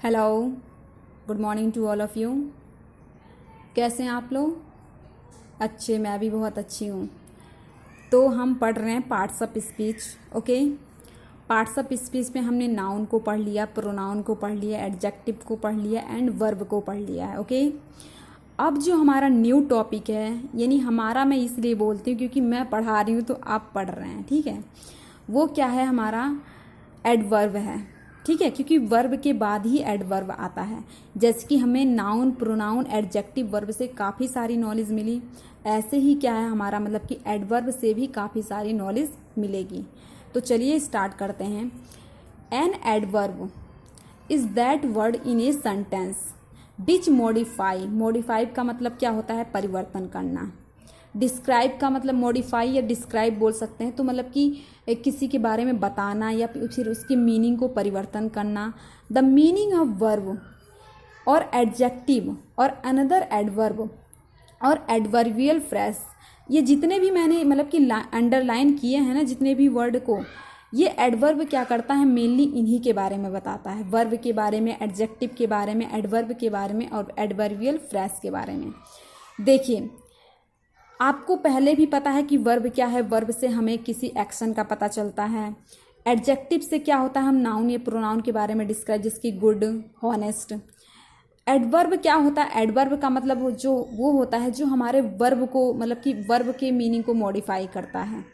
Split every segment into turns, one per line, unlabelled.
Hello, good morning to all of you. कैसे हैं आप लोग? अच्छे, मैं भी बहुत अच्छी हूँ। तो हम पढ़ रहे हैं parts of speech. Okay, parts of speech में हमने नाउन को पढ़ लिया, प्रोनाउन को पढ़ लिया, एडजेक्टिव को पढ़ लिया एंड वर्ब को पढ़ लिया है। ओके, अब जो हमारा न्यू टॉपिक है, यानी हमारा मैं इसलिए बोलती हूँ क्योंकि मैं पढ़ा रही हूँ तो आप पढ़ रहे हैं, ठीक है। वो क्या है? हमारा एडवर्ब है, ठीक है, क्योंकि वर्ब के बाद ही एडवर्ब आता है। जैसे कि हमें नाउन, प्रोनाउन, एडजेक्टिव, वर्ब से काफ़ी सारी नॉलेज मिली, ऐसे ही क्या है हमारा मतलब कि एडवर्ब से भी काफ़ी सारी नॉलेज मिलेगी। तो चलिए स्टार्ट करते हैं। An adverb is that word in a sentence which modify का मतलब क्या होता है? परिवर्तन करना। डिस्क्राइब का मतलब मॉडिफाई या डिस्क्राइब बोल सकते हैं, तो मतलब कि किसी के बारे में बताना या फिर उसकी मीनिंग को परिवर्तन करना। द मीनिंग ऑफ वर्ब और एडजेक्टिव और अनदर एडवर्ब और एडवर्बियल फ्रेज, ये जितने भी मैंने मतलब कि अंडरलाइन किए हैं ना, जितने भी वर्ड को, ये एडवर्ब क्या करता है? मेनली इन्हीं के बारे में बताता है। वर्ब के बारे में, एडजेक्टिव के बारे में, एडवर्ब के बारे में और एडवर्बियल फ्रेज के बारे में। देखिए, आपको पहले भी पता है कि वर्ब क्या है। वर्ब से हमें किसी एक्शन का पता चलता है। एडजेक्टिव से क्या होता है? हम नाउन या प्रोनाउन के बारे में डिस्क्राइब, जिसकी गुड, हॉनेस्ट। एडवर्ब क्या होता है? एडवर्ब का मतलब वो होता है जो हमारे वर्ब को मतलब कि वर्ब के मीनिंग को मॉडिफाई करता है,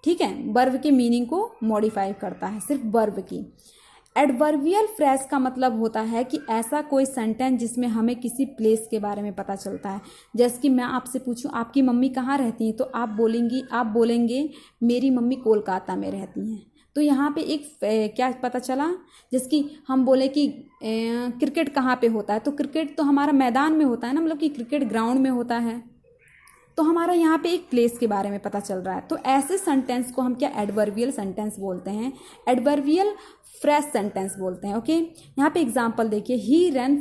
ठीक है। वर्ब के मीनिंग को मॉडिफाई करता है, सिर्फ वर्ब की। एडवर्बियल फ्रेज का मतलब होता है कि ऐसा कोई सेंटेंस जिसमें हमें किसी प्लेस के बारे में पता चलता है। जैसे कि मैं आपसे पूछूं आपकी मम्मी कहाँ रहती हैं, तो आप बोलेंगे मेरी मम्मी कोलकाता में रहती हैं। तो यहाँ पे एक क्या पता चला? जैसे कि हम बोले कि क्रिकेट कहाँ पे होता है, तो क्रिकेट तो हमारा मैदान में होता है ना, मतलब कि क्रिकेट ग्राउंड में होता है। तो हमारा यहाँ पे एक प्लेस के बारे में पता चल रहा है। तो ऐसे सेंटेंस को हम क्या एडवर्बियल सेंटेंस बोलते हैं, एडवर्बियल फ्रेश सेंटेंस बोलते हैं। ओके, यहाँ पे एग्जांपल देखिए, ही रन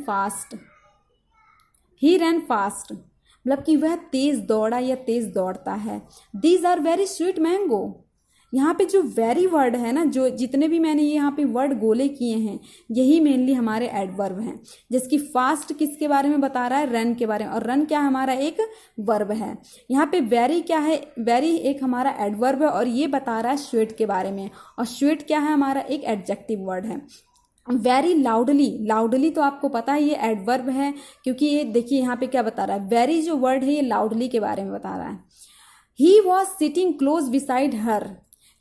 फास्ट मतलब कि वह तेज दौड़ा या तेज दौड़ता है। These are very sweet mango. यहाँ पे जो वेरी वर्ड है ना, जो जितने भी मैंने ये यहाँ पे वर्ड गोले किए हैं, यही मेनली हमारे एडवर्ब हैं। जैसे कि फास्ट किसके बारे में बता रहा है? रन के बारे में। और रन क्या हमारा एक वर्ब है। यहाँ पे वेरी क्या है? वेरी एक हमारा एडवर्ब है और ये बता रहा है स्वीट के बारे में। और स्वीट क्या है? हमारा एक एडजेक्टिव वर्ड है। वेरी लाउडली तो आपको पता है ये एडवर्ब है, क्योंकि ये देखिए यहाँ पे क्या बता रहा है? वेरी जो वर्ड है ये लाउडली के बारे में बता रहा है। He was sitting close beside her.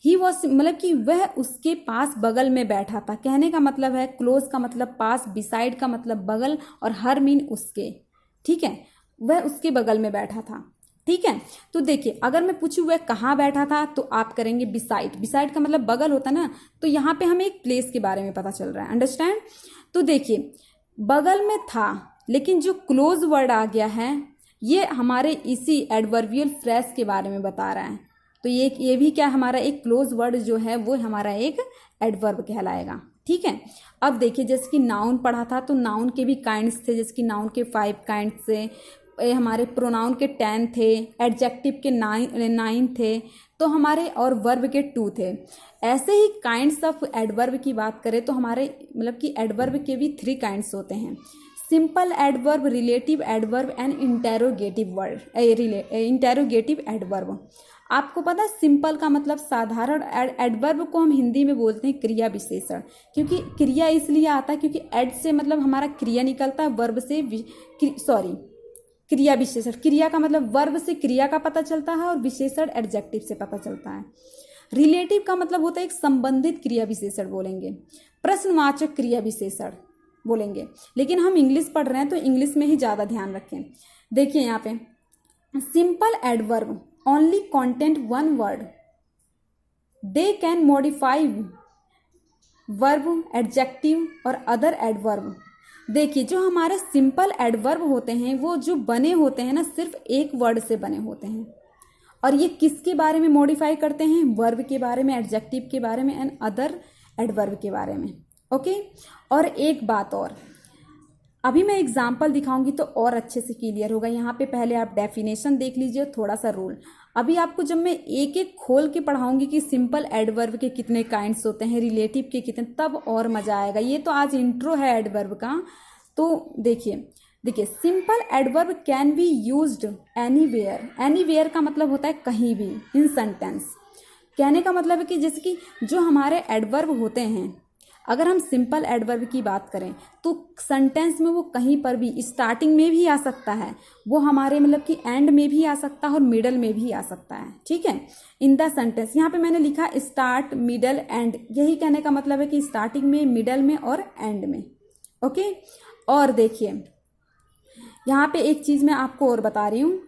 He was मतलब कि वह उसके पास बगल में बैठा था। कहने का मतलब है क्लोज का मतलब पास, बिसाइड का मतलब बगल और हर मीन उसके, ठीक है। वह उसके बगल में बैठा था, ठीक है। तो देखिए, अगर मैं पूछूं वह कहाँ बैठा था, तो आप करेंगे बिसाइड का मतलब बगल होता ना। तो यहाँ पे हमें एक प्लेस के बारे में पता चल रहा है, अंडरस्टैंड। तो देखिए, बगल में था, लेकिन जो क्लोज वर्ड आ गया है ये हमारे इसी एडवर्बियल फ्रेज के बारे में बता रहा है। तो ये भी क्या हमारा एक क्लोज वर्ड जो है वो हमारा एक एडवर्ब कहलाएगा, ठीक है। अब देखिए, जैसे कि नाउन पढ़ा था, तो नाउन के भी काइंड्स थे। जैसे कि नाउन के 5 काइंड्स थे, हमारे प्रोनाउन के 10 थे, एडजेक्टिव के 9 थे, तो हमारे और वर्ब के 2 थे। ऐसे ही काइंड्स ऑफ एडवर्ब की बात करें तो हमारे मतलब कि एडवर्ब के भी 3 काइंड्स होते हैं। Simple adverb, relative adverb and interrogative adverb. आपको पता है सिंपल का मतलब साधारण। एडवर्ब को हम हिंदी में बोलते हैं क्रिया विशेषण, क्योंकि क्रिया इसलिए आता है क्योंकि एड से मतलब हमारा क्रिया निकलता है, वर्ब से क्रिया विशेषण। क्रिया का मतलब वर्ब से क्रिया का पता चलता है और विशेषण एडजेक्टिव से पता चलता है। रिलेटिव का मतलब होता है एक संबंधित क्रिया विशेषण बोलेंगे, प्रश्नवाचक क्रिया विशेषण बोलेंगे। लेकिन हम इंग्लिश पढ़ रहे हैं तो इंग्लिश में ही ज़्यादा ध्यान रखें। देखिए यहाँ पे simple adverb only content one word. They can modify verb, adjective और other adverb. देखिए, जो हमारे सिंपल एडवर्ब होते हैं वो जो बने होते हैं ना, सिर्फ एक वर्ड से बने होते हैं। और ये किसके बारे में मॉडिफाई करते हैं? वर्ब के बारे में, एडजेक्टिव के बारे में एंड अदर एडवर्ब के बारे में। ओके, और एक बात और, अभी मैं एग्जाम्पल दिखाऊंगी तो और अच्छे से क्लियर होगा। यहाँ पे पहले आप डेफिनेशन देख लीजिए, थोड़ा सा रूल। अभी आपको जब मैं एक एक खोल के पढ़ाऊंगी कि सिंपल एडवर्ब के कितने काइंड्स होते हैं, रिलेटिव के कितने, तब और मजा आएगा। ये तो आज इंट्रो है एडवर्ब का। तो देखिए simple adverb can be used anywhere. Anywhere का मतलब होता है कहीं भी, इन सेंटेंस। कहने का मतलब है कि जैसे कि जो हमारे एडवर्ब होते हैं, अगर हम सिंपल एडवर्ब की बात करें तो सेंटेंस में वो कहीं पर भी, स्टार्टिंग में भी आ सकता है, वो हमारे मतलब कि एंड में भी आ सकता है और मिडल में भी आ सकता है। ठीक है, इन द सेंटेंस। यहाँ पे मैंने लिखा स्टार्ट, मिडल, एंड। यही कहने का मतलब है कि स्टार्टिंग में, मिडल में और एंड में। ओके, और देखिए यहाँ पे एक चीज़ मैं आपको और बता रही हूँ।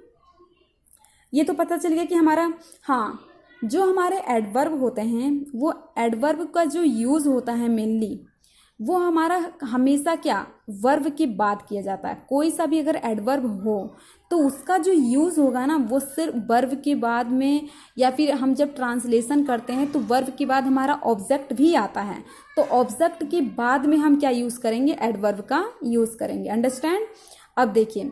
ये तो पता चल गया कि हमारा, हाँ, जो हमारे एडवर्ब होते हैं, वो एडवर्ब का जो यूज़ होता है मेनली, वो हमारा हमेशा क्या, वर्ब के बाद किया जाता है। कोई सा भी अगर एडवर्ब हो तो उसका जो यूज़ होगा ना, वो सिर्फ वर्ब के बाद में, या फिर हम जब ट्रांसलेशन करते हैं तो वर्ब के बाद हमारा ऑब्जेक्ट भी आता है, तो ऑब्जेक्ट के बाद में हम क्या यूज़ करेंगे, एडवर्ब का यूज़ करेंगे। अंडरस्टैंड। अब देखिए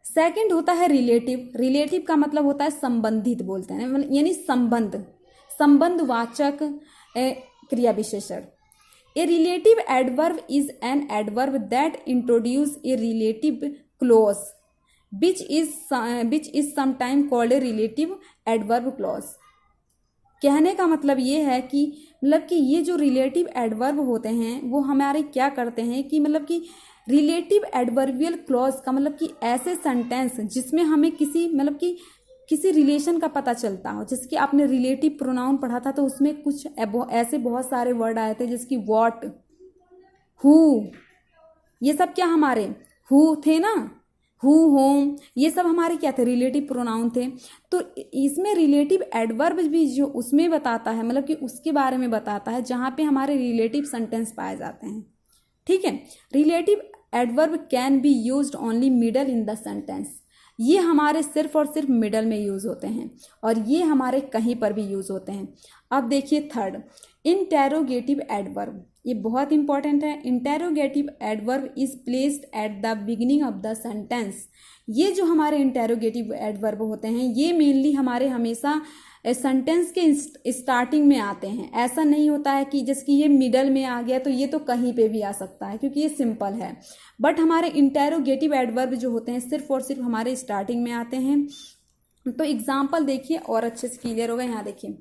सेकंड होता है रिलेटिव। रिलेटिव का मतलब होता है संबंधित बोलते हैं, यानी संबंधवाचक क्रिया विशेषण। A relative adverb is an adverb that introduce a relative clause which is sometime called a relative adverb clause. कहने का मतलब ये है कि ये जो रिलेटिव एडवर्ब होते हैं वो हमारे क्या करते हैं कि रिलेटिव एडवर्बियल क्लॉज का मतलब कि ऐसे सेंटेंस जिसमें हमें किसी रिलेशन का पता चलता हो। जैसे कि आपने रिलेटिव प्रोनाउन पढ़ा था तो उसमें कुछ ऐसे बहुत सारे वर्ड आए थे, जैसे कि व्हाट, हु, ये सब क्या हमारे हु थे ना, हु, होम, ये सब हमारे क्या थे, रिलेटिव प्रोनाउन थे। तो इसमें रिलेटिव एडवर्ब भी जो उसमें बताता है, कि उसके बारे में बताता है जहाँ पे हमारे रिलेटिव सेंटेंस पाए जाते हैं। ठीक है, relative adverb can be used only middle in the sentence. ये हमारे सिर्फ और सिर्फ मिडल में यूज होते हैं और ये हमारे कहीं पर भी यूज होते हैं। अब देखिए थर्ड, इंटेरोगेटिव एडवर्ब। ये बहुत इंपॉर्टेंट है। Interrogative adverb is placed at the beginning of the sentence. ये जो हमारे इंटेरोगेटिव एडवर्ब होते हैं ये मेनली हमारे हमेशा सेंटेंस के स्टार्टिंग में आते हैं। ऐसा नहीं होता है कि जैसे कि ये मिडल में आ गया तो ये तो कहीं पे भी आ सकता है क्योंकि ये सिंपल है। बट हमारे इंटेरोगेटिव एडवर्ब जो होते हैं सिर्फ और सिर्फ हमारे स्टार्टिंग में आते हैं। तो एग्जाम्पल देखिए और अच्छे से क्लियर होगा। यहाँ देखिए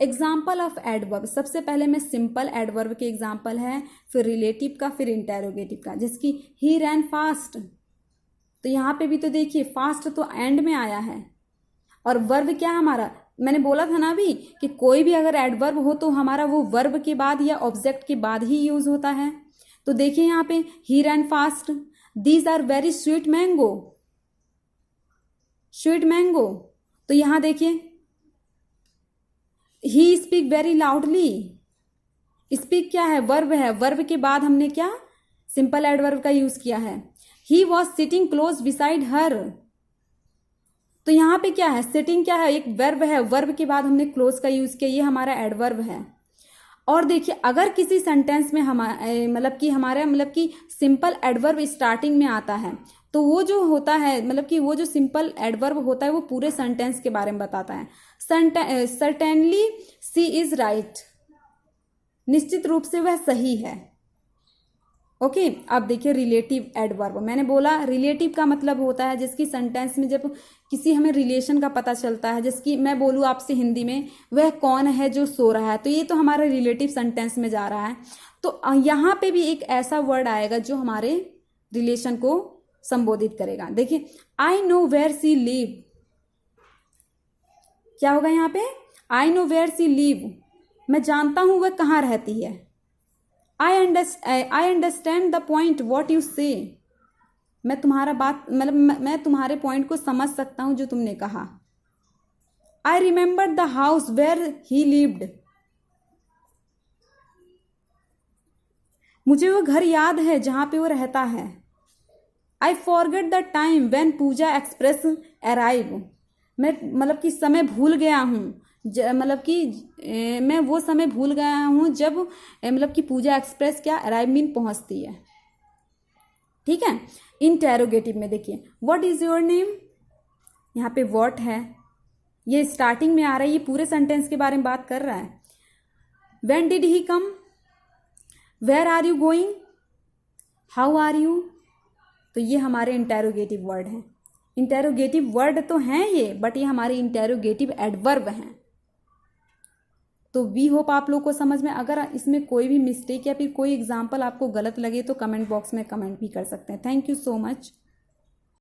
एग्जाम्पल ऑफ एडवर्ब। सबसे पहले में सिंपल एडवर्ब के एग्जाम्पल है, फिर रिलेटिव का, फिर इंटेरोगेटिव का। जैसे कि ही रैन फास्ट, तो यहाँ पे भी तो देखिए फास्ट तो एंड में आया है और वर्ब क्या हमारा, मैंने बोला था ना अभी कि कोई भी अगर एडवर्ब हो तो हमारा वो वर्ब के बाद या ऑब्जेक्ट के बाद ही यूज होता है। तो देखिए यहाँ पे he ran fast, these are very sweet mango, sweet mango. तो यहाँ देखिए he speak very loudly, speak क्या है, वर्ब है, वर्ब के बाद हमने क्या सिंपल एडवर्ब का यूज किया है। He was sitting close beside her, तो यहाँ पे क्या है, सिटिंग क्या है, एक वर्ब है, वर्ब के बाद हमने क्लोज का यूज किया, ये हमारा एडवर्ब है। और देखिए अगर किसी सेंटेंस में हमारा सिंपल एडवर्ब स्टार्टिंग में आता है तो वो जो होता है वो जो सिंपल एडवर्ब होता है वो पूरे सेंटेंस के बारे में बताता है। सर्टेनली सी इज राइट, निश्चित रूप से वह सही है। ओके, अब देखिए रिलेटिव एडवर्ब। मैंने बोला रिलेटिव का मतलब होता है जिसकी सेंटेंस में जब किसी हमें रिलेशन का पता चलता है, जिसकी मैं बोलूँ आपसे हिंदी में वह कौन है जो सो रहा है, तो ये तो हमारा रिलेटिव सेंटेंस में जा रहा है। तो यहाँ पे भी एक ऐसा वर्ड आएगा जो हमारे रिलेशन को संबोधित करेगा। देखिए I know where she live, क्या होगा यहाँ पे, I know where she live, मैं जानता हूं वह कहाँ रहती है। I understand the point what you say, मैं तुम्हारा बात मैं तुम्हारे पॉइंट को समझ सकता हूं जो तुमने कहा। I remember the house where he lived, मुझे वो घर याद है जहां पे वो रहता है। I forget the time when Puja Express arrive, मैं समय भूल गया हूँ, मैं वो समय भूल गया हूँ जब पूजा एक्सप्रेस क्या अराइव मीन पहुँचती है। ठीक है। इंटेरोगेटिव में देखिए, व्हाट इज योर नेम, यहाँ पे व्हाट है, ये स्टार्टिंग में आ रहा है, ये पूरे सेंटेंस के बारे में बात कर रहा है। When did he come, where are you going, how are you, तो ये हमारे इंटेरोगेटिव वर्ड हैं। इंटेरोगेटिव वर्ड तो हैं ये, बट ये हमारे इंटेरोगेटिव एडवर्ब हैं। तो वी होप आप लोग को समझ में, अगर इसमें कोई भी मिस्टेक या फिर कोई एग्जाम्पल आपको गलत लगे तो कमेंट बॉक्स में कमेंट भी कर सकते हैं। Thank you so much.